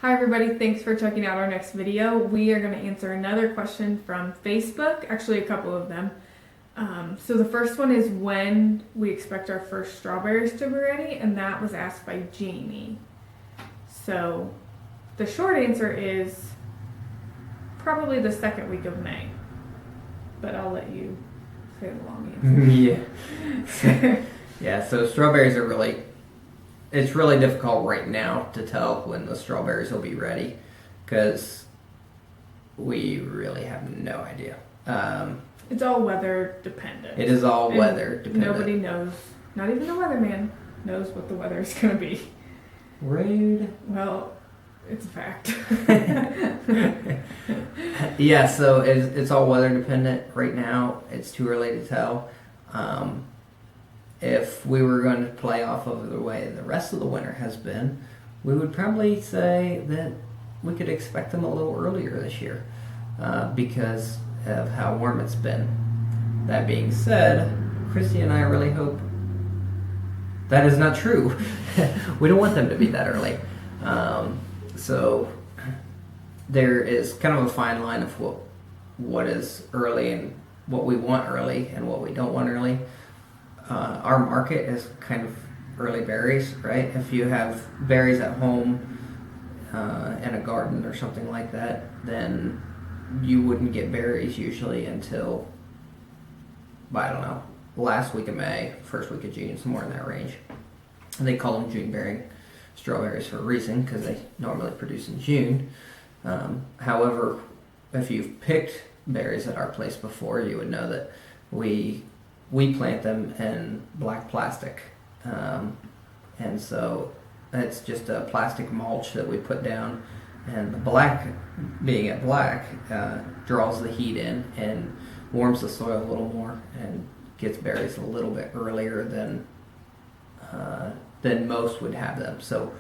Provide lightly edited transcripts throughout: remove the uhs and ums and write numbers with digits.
Hi everybody, thanks for checking out our next video. We are going to answer another question from Facebook, actually a couple of them. So the first one is when we expect our first strawberries to be ready, and that was asked by Jamie. So the short answer is probably the second week of May, but I'll let you say the long answer. Yeah, so strawberries are it's really difficult right now to tell when the strawberries will be ready because we really have no idea. It's all weather dependent. It is all weather dependent. Nobody knows, not even the weatherman knows what the weather is going to be. Rude. Well, it's a fact. Yeah, so it's all weather dependent right now. It's too early to tell. If we were going to play off of the way the rest of the winter has been, we would probably say that we could expect them a little earlier this year because of how warm it's been. That being said, Christy and I really hope that is not true. We don't want them to be that early. So there is kind of a fine line of what is early and what we want early and what we don't want early. Our market is kind of early berries, right? If you have berries at home in a garden or something like that, then you wouldn't get berries usually until, I don't know, last week of May, first week of June, somewhere in that range. And they call them June-bearing strawberries for a reason, because they normally produce in June. However, if you've picked berries at our place before, you would know that we plant them in black plastic, and so it's just a plastic mulch that we put down, and the black, being at black, draws the heat in and warms the soil a little more and gets berries a little bit earlier than most would have them. So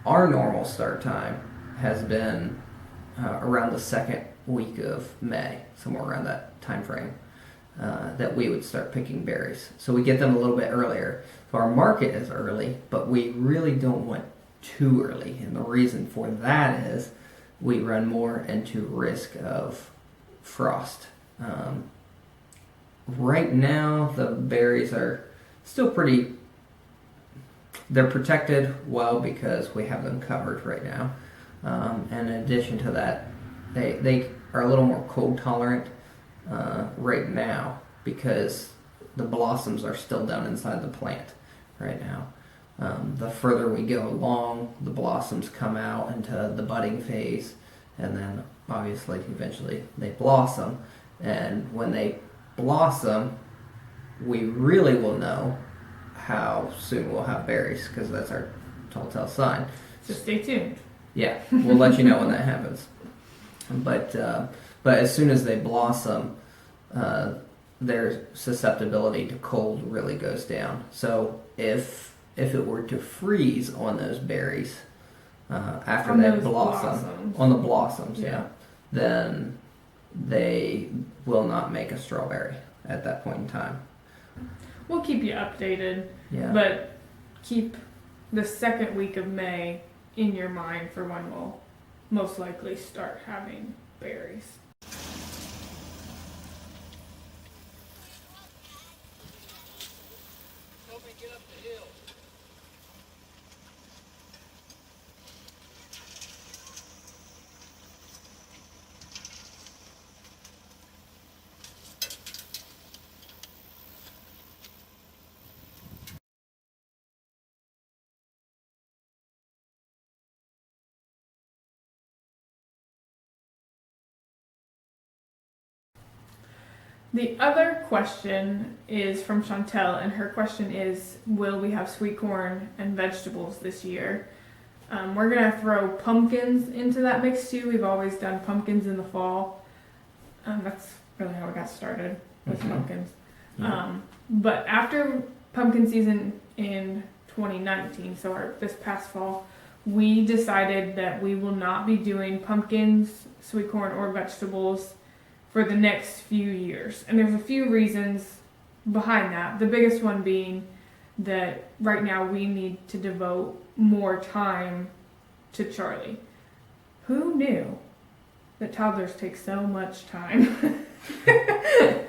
our normal start time has been around the second week of May, somewhere around that time frame. That we would start picking berries. So we get them a little bit earlier. So our market is early, but we really don't want too early. And the reason for that is we run more into risk of frost. Right now, the berries are still they're protected well because we have them covered right now. And in addition to that, they are a little more cold tolerant right now because the blossoms are still down inside the plant right now. The further we go along, the blossoms come out into the budding phase, and then obviously eventually they blossom. And when they blossom, we really will know how soon we'll have berries because that's our telltale sign. So stay tuned. Yeah, we'll let you know when that happens. But as soon as they blossom, their susceptibility to cold really goes down. So if it were to freeze on those berries after on they those blossom, on the blossoms, then they will not make a strawberry at that point in time. We'll keep you updated, Yeah. but keep the second week of May in your mind for when we'll most likely start having berries. Help me get up the hill. The other question is from Chantel, and her question is, will we have sweet corn and vegetables this year? We're going to throw pumpkins into that mix too. We've always done pumpkins in the fall. That's really how we got started with pumpkins. Yeah. But after pumpkin season in 2019, so this past fall, we decided that we will not be doing pumpkins, sweet corn, or vegetables for the next few years. And there's a few reasons behind that. The biggest one being that right now we need to devote more time to Charlie. Who knew that toddlers take so much time? That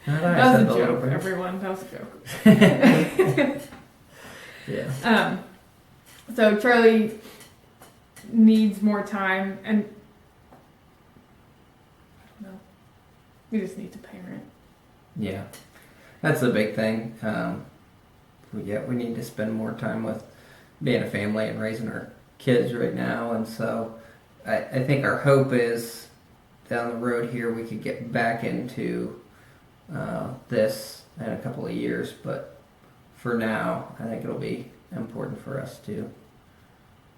was a joke, everyone. That was a joke. Yeah. So Charlie needs more time, and I don't know. We just need to parent. Yeah, that's the big thing. We need to spend more time with being a family and raising our kids right now, and so I think our hope is down the road here we could get back into this in a couple of years, but for now I think it'll be important for us to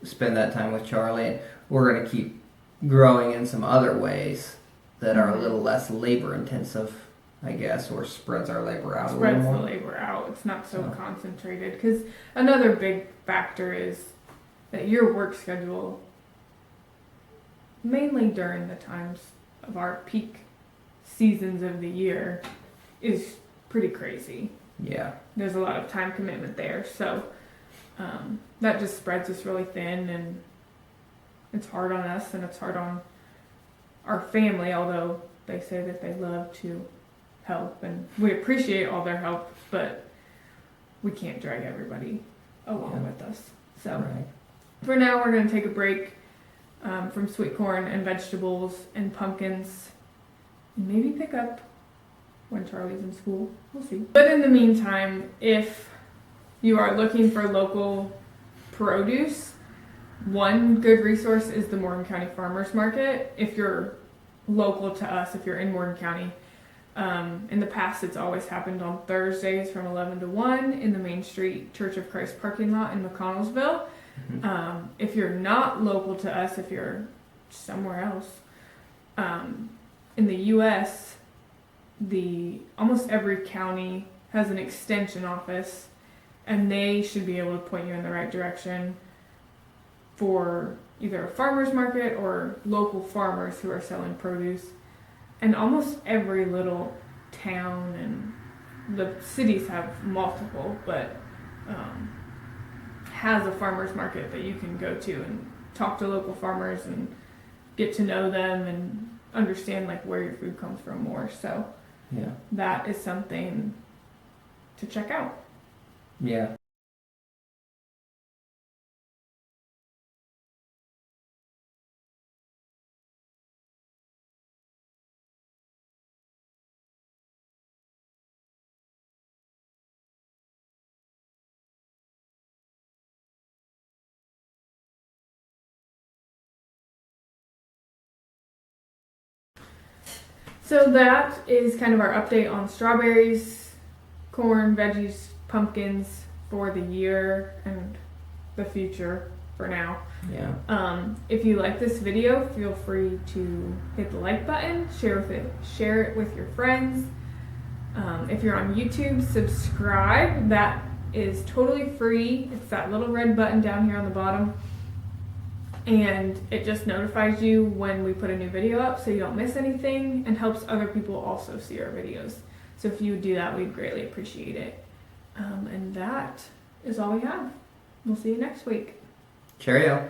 spend that time with Charlie, and we're going to keep growing in some other ways that are a little less labor intensive, I guess, or spreads our labor out a little more. Spreads the labor out. It's not so concentrated. Because another big factor is that your work schedule, mainly during the times of our peak seasons of the year, is pretty crazy. Yeah. There's a lot of time commitment there. So that just spreads us really thin, and it's hard on us and it's hard on our family, although they say that they love to help and we appreciate all their help, but we can't drag everybody along with us. So for now we're going to take a break from sweet corn and vegetables and pumpkins, and maybe pick up when Charlie's in school. We'll see. But in the meantime, if you are looking for local produce, one good resource is the Morgan County Farmers Market. If you're local to us, if you're in Morgan County, in the past it's always happened on Thursdays from 11 to 1 in the Main Street Church of Christ parking lot in McConnellsville. If you're not local to us, if you're somewhere else, in the U.S., almost every county has an extension office, and they should be able to point you in the right direction for either a farmer's market or local farmers who are selling produce. And almost every little town, and the cities have multiple, but has a farmer's market that you can go to and talk to local farmers and get to know them and understand like where your food comes from more. So that is something to check out. Yeah. So that is kind of our update on strawberries, corn, veggies, pumpkins for the year and the future for now. Yeah. If you like this video, feel free to hit the like button, share it with your friends. If you're on YouTube, subscribe. That is totally free. It's that little red button down here on the bottom, and it just notifies you when we put a new video up so you don't miss anything, and helps other people also see our videos. So if you would do that, we'd greatly appreciate it. And that is all we have. We'll see you next week. Cheerio.